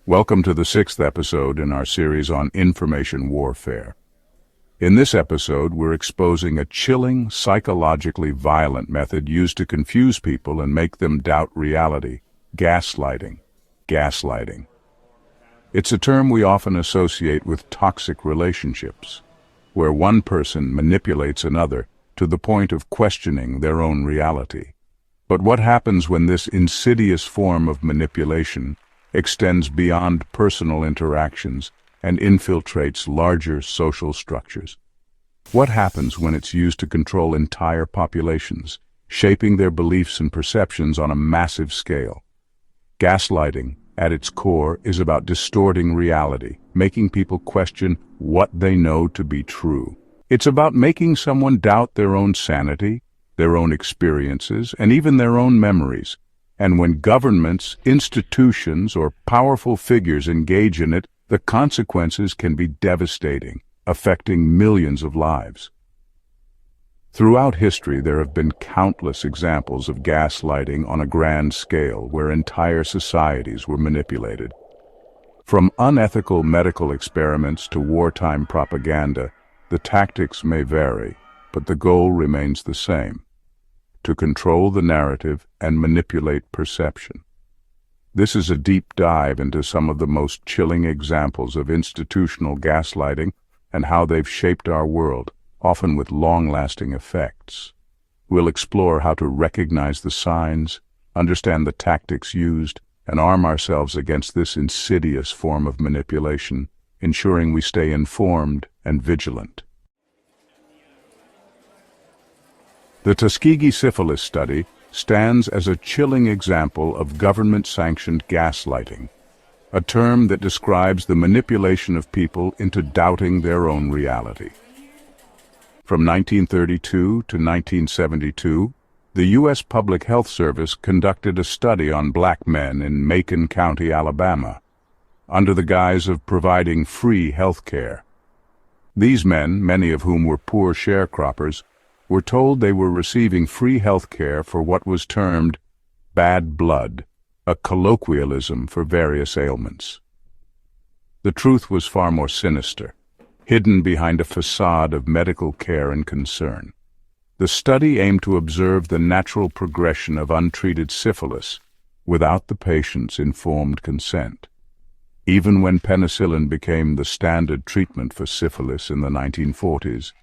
Welcome to the 6th episode in our series on information warfare. In this episode, we're exposing a chilling, psychologically violent method used to confuse people and make them doubt reality: gaslighting. Gaslighting. It's a term we often associate with toxic relationships, where one person manipulates another to the point of questioning their own reality. But what happens when this insidious form of manipulation extends beyond personal interactions and infiltrates larger social structures? What happens when it's used to control entire populations, shaping their beliefs and perceptions on a massive scale? Gaslighting, at its core, is about distorting reality, making people question what they know to be true. It's about making someone doubt their own sanity, their own experiences, and even their own memories. And when governments, institutions, or powerful figures engage in it, the consequences can be devastating, affecting millions of lives. Throughout history, there have been countless examples of gaslighting on a grand scale where entire societies were manipulated. From unethical medical experiments to wartime propaganda, the tactics may vary, but the goal remains the same: to control the narrative and manipulate perception. This is a deep dive into some of the most chilling examples of institutional gaslighting and how they've shaped our world, often with long-lasting effects. We'll explore how to recognize the signs, understand the tactics used, and arm ourselves against this insidious form of manipulation, ensuring we stay informed and vigilant. The Tuskegee syphilis study stands as a chilling example of government-sanctioned gaslighting, a term that describes the manipulation of people into doubting their own reality. From 1932 to 1972, the U.S. Public Health Service conducted a study on black men in Macon County, Alabama, under the guise of providing free health care. These men, many of whom were poor sharecroppers, were told they were receiving free health care for what was termed bad blood, a colloquialism for various ailments. The truth was far more sinister, hidden behind a facade of medical care and concern. The study aimed to observe the natural progression of untreated syphilis without the patient's informed consent. Even when penicillin became the standard treatment for syphilis in the 1940s,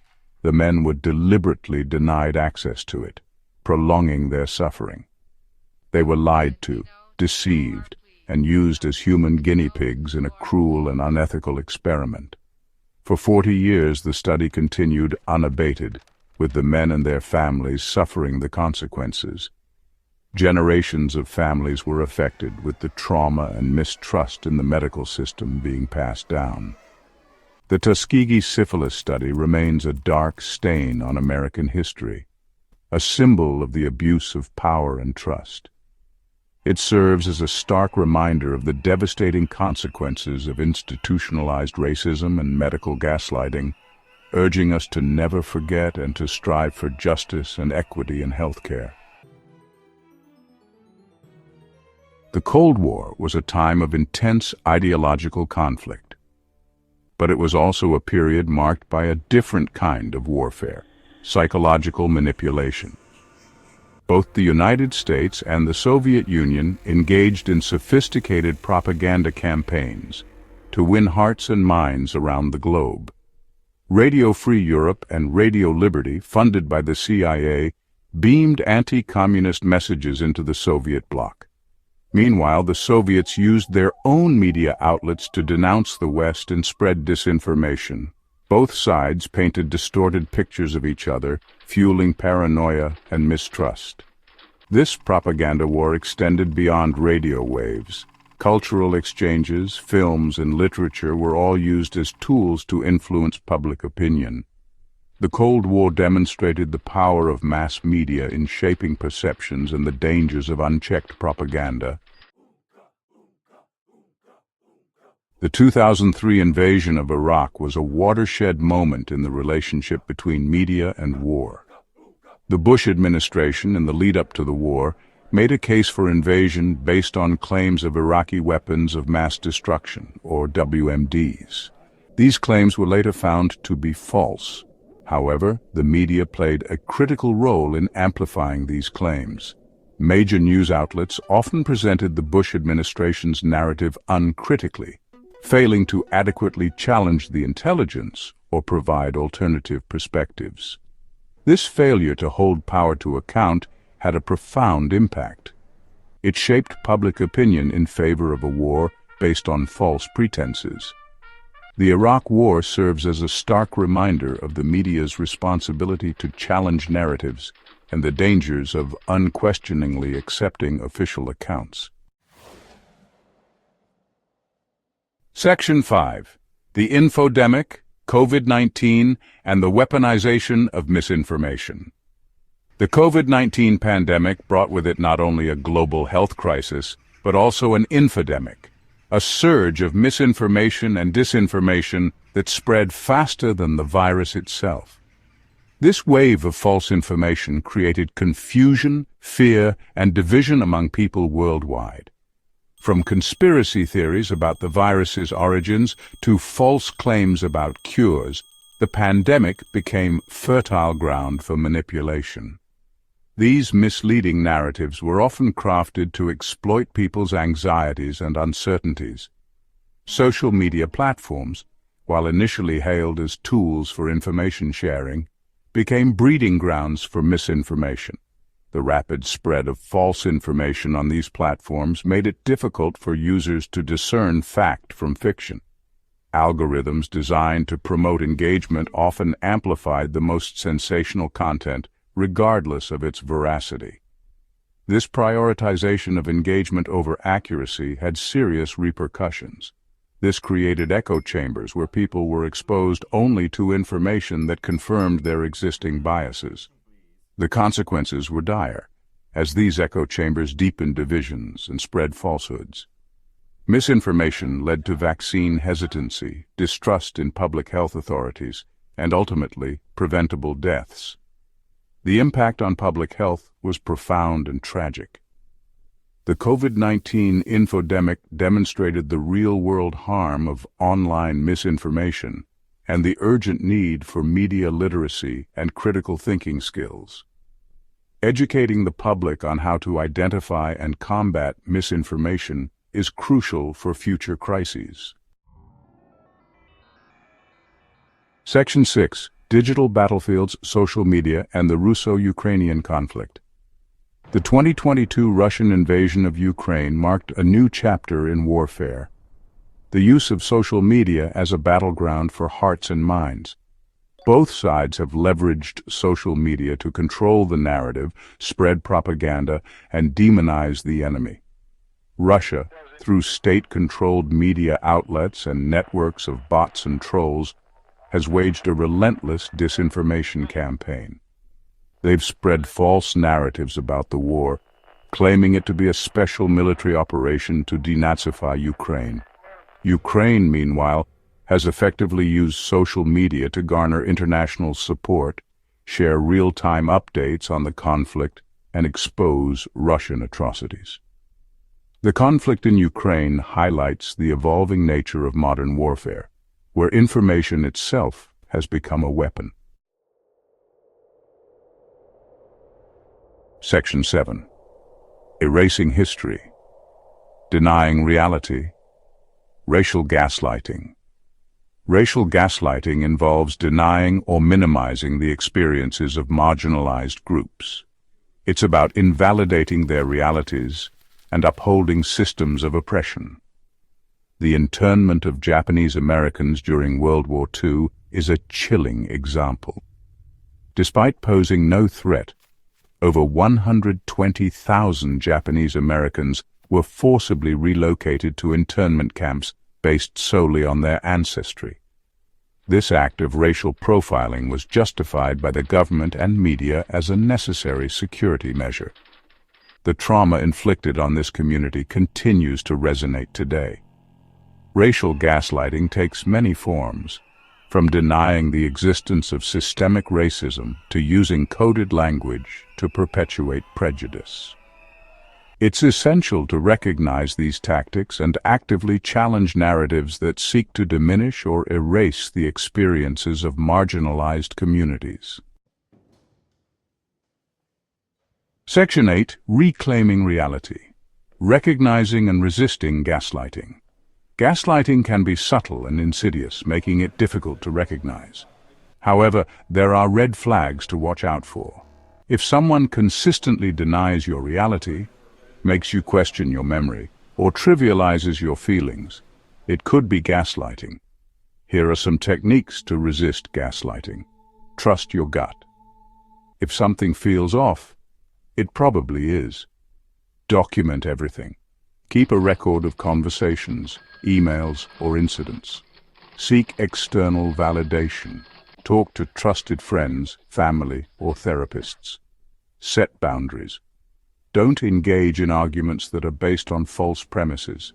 the men were deliberately denied access to it, prolonging their suffering. They were lied to, deceived, and used as human guinea pigs in a cruel and unethical experiment. For 40 years, the study continued unabated, with the men and their families suffering the consequences. Generations of families were affected, with the trauma and mistrust in the medical system being passed down. The Tuskegee syphilis study remains a dark stain on American history, a symbol of the abuse of power and trust. It serves as a stark reminder of the devastating consequences of institutionalized racism and medical gaslighting, urging us to never forget and to strive for justice and equity in healthcare. The Cold War was a time of intense ideological conflict. But it was also a period marked by a different kind of warfare: psychological manipulation. Both the United States and the Soviet Union engaged in sophisticated propaganda campaigns to win hearts and minds around the globe. Radio Free Europe and Radio Liberty, funded by the CIA, beamed anti-communist messages into the Soviet bloc. Meanwhile, the Soviets used their own media outlets to denounce the West and spread disinformation. Both sides painted distorted pictures of each other, fueling paranoia and mistrust. This propaganda war extended beyond radio waves. Cultural exchanges, films, and literature were all used as tools to influence public opinion. The Cold War demonstrated the power of mass media in shaping perceptions and the dangers of unchecked propaganda. The 2003 invasion of Iraq was a watershed moment in the relationship between media and war. The Bush administration, in the lead-up to the war, made a case for invasion based on claims of Iraqi weapons of mass destruction, or WMDs. These claims were later found to be false. However, the media played a critical role in amplifying these claims. Major news outlets often presented the Bush administration's narrative uncritically, failing to adequately challenge the intelligence or provide alternative perspectives. This failure to hold power to account had a profound impact. It shaped public opinion in favor of a war based on false pretenses. The Iraq War serves as a stark reminder of the media's responsibility to challenge narratives and the dangers of unquestioningly accepting official accounts. Section 5. The Infodemic, COVID-19, and the Weaponization of Misinformation. The COVID-19 pandemic brought with it not only a global health crisis, but also an infodemic, a surge of misinformation and disinformation that spread faster than the virus itself. This wave of false information created confusion, fear, and division among people worldwide. From conspiracy theories about the virus's origins to false claims about cures, the pandemic became fertile ground for manipulation. These misleading narratives were often crafted to exploit people's anxieties and uncertainties. Social media platforms, while initially hailed as tools for information sharing, became breeding grounds for misinformation. The rapid spread of false information on these platforms made it difficult for users to discern fact from fiction. Algorithms designed to promote engagement often amplified the most sensational content, regardless of its veracity. This prioritization of engagement over accuracy had serious repercussions. This created echo chambers where people were exposed only to information that confirmed their existing biases. The consequences were dire, as these echo chambers deepened divisions and spread falsehoods. Misinformation led to vaccine hesitancy, distrust in public health authorities, and ultimately, preventable deaths. The impact on public health was profound and tragic. The COVID-19 infodemic demonstrated the real-world harm of online misinformation and the urgent need for media literacy and critical thinking skills. Educating the public on how to identify and combat misinformation is crucial for future crises. Section 6. Digital battlefields, social media, and the Russo-Ukrainian conflict. The 2022 Russian invasion of Ukraine marked a new chapter in warfare. The use of social media as a battleground for hearts and minds. Both sides have leveraged social media to control the narrative, spread propaganda, and demonize the enemy. Russia, through state-controlled media outlets and networks of bots and trolls, has waged a relentless disinformation campaign. They've spread false narratives about the war, claiming it to be a special military operation to denazify Ukraine. Ukraine, meanwhile, has effectively used social media to garner international support, share real-time updates on the conflict, and expose Russian atrocities. The conflict in Ukraine highlights the evolving nature of modern warfare, where information itself has become a weapon. Section 7. Erasing history, denying reality, racial gaslighting. Racial gaslighting involves denying or minimizing the experiences of marginalized groups. It's about invalidating their realities and upholding systems of oppression. The internment of Japanese Americans during World War II is a chilling example. Despite posing no threat, over 120,000 Japanese Americans were forcibly relocated to internment camps based solely on their ancestry. This act of racial profiling was justified by the government and media as a necessary security measure. The trauma inflicted on this community continues to resonate today. Racial gaslighting takes many forms, from denying the existence of systemic racism to using coded language to perpetuate prejudice. It's essential to recognize these tactics and actively challenge narratives that seek to diminish or erase the experiences of marginalized communities. Section 8. Reclaiming Reality. Recognizing and resisting gaslighting. Gaslighting can be subtle and insidious, making it difficult to recognize. However, there are red flags to watch out for. If someone consistently denies your reality, makes you question your memory, or trivializes your feelings, it could be gaslighting. Here are some techniques to resist gaslighting. Trust your gut. If something feels off, it probably is. Document everything. Keep a record of conversations, emails, or incidents. Seek external validation. Talk to trusted friends, family, or therapists. Set boundaries. Don't engage in arguments that are based on false premises.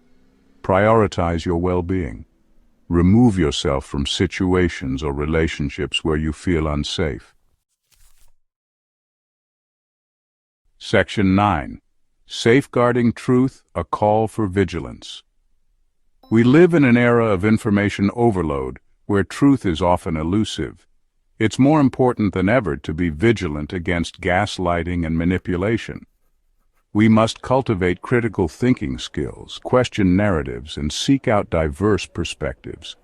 Prioritize your well-being. Remove yourself from situations or relationships where you feel unsafe. Section 9. Safeguarding Truth, a Call for Vigilance. We live in an era of information overload, where truth is often elusive. It's more important than ever to be vigilant against gaslighting and manipulation. We must cultivate critical thinking skills, question narratives, and seek out diverse perspectives.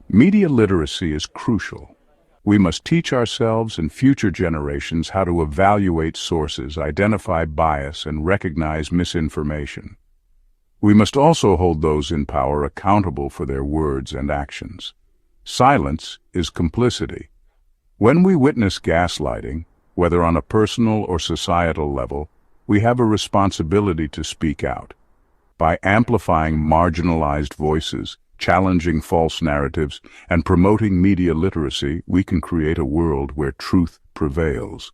Media literacy is crucial. We must teach ourselves and future generations how to evaluate sources, identify bias, and recognize misinformation. We must also hold those in power accountable for their words and actions. Silence is complicity. When we witness gaslighting, whether on a personal or societal level, we have a responsibility to speak out. By amplifying marginalized voices, challenging false narratives, and promoting media literacy, we can create a world where truth prevails.